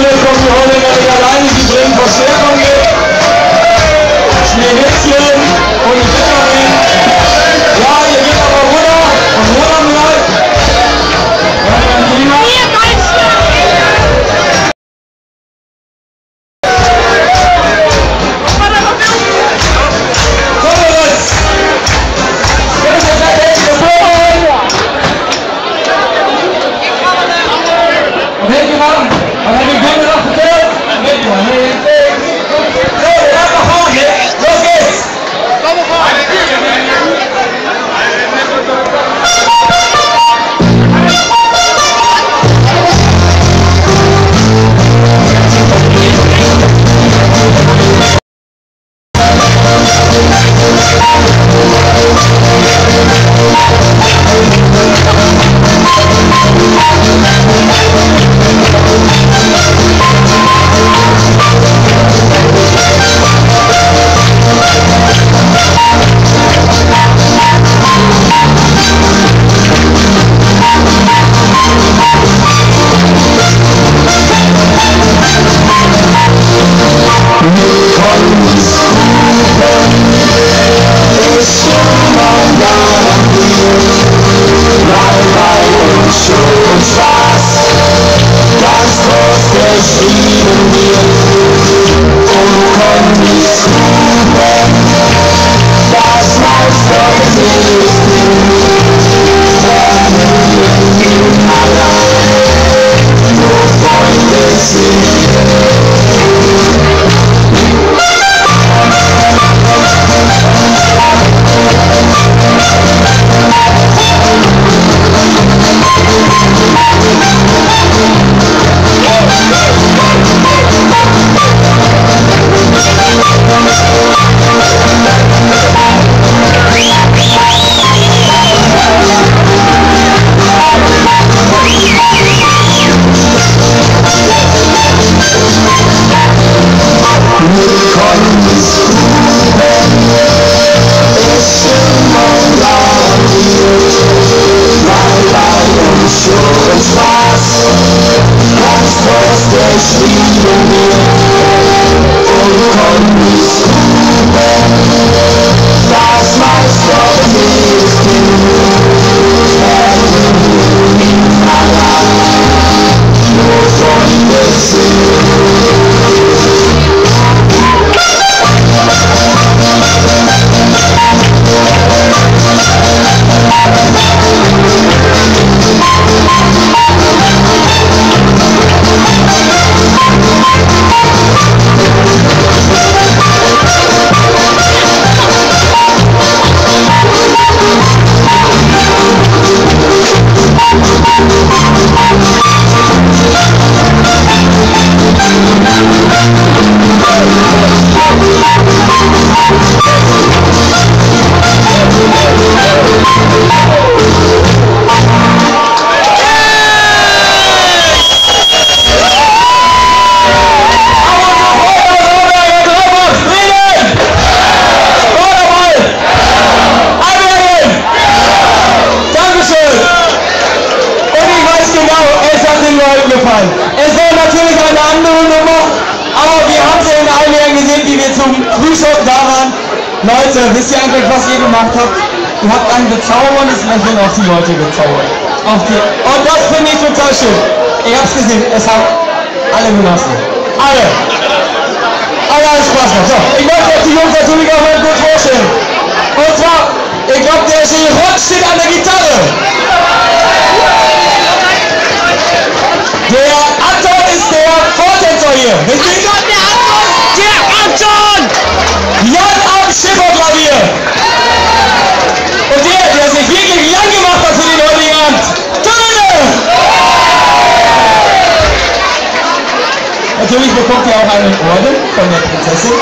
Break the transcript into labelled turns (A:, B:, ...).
A: Schule kommen die Holländer nicht alleine, sie bringen Verstärkung mit. Schneewittchen und ich bitte euch. Ja, ihr geht aber runter und runter bleibt. Ja, mein Lieber. Es war natürlich eine andere Nummer, aber wir haben es ja in allen Jahren gesehen, wie wir zum Frühstück da waren. Leute, wisst ihr eigentlich, was ihr gemacht habt? Ihr habt ein bezauberndes Lächeln auf die Leute gezaubert. Und das finde ich total schön. Ich hab's gesehen, es haben alle genossen. Alle. Alle haben Spaß gemacht. So, ich möchte euch die Jungs natürlich auch mal kurz vorstellen. Und zwar, ich glaube, der Rock steht an der Gitarre. Der Anton ist der Vortänzer hier, richtig? Der Anton! Jan am Schifferklavier! Und der sich wirklich lang gemacht hat für den heutigen Abend. Töne! Natürlich bekommt ihr auch einen Orden von der Prinzessin.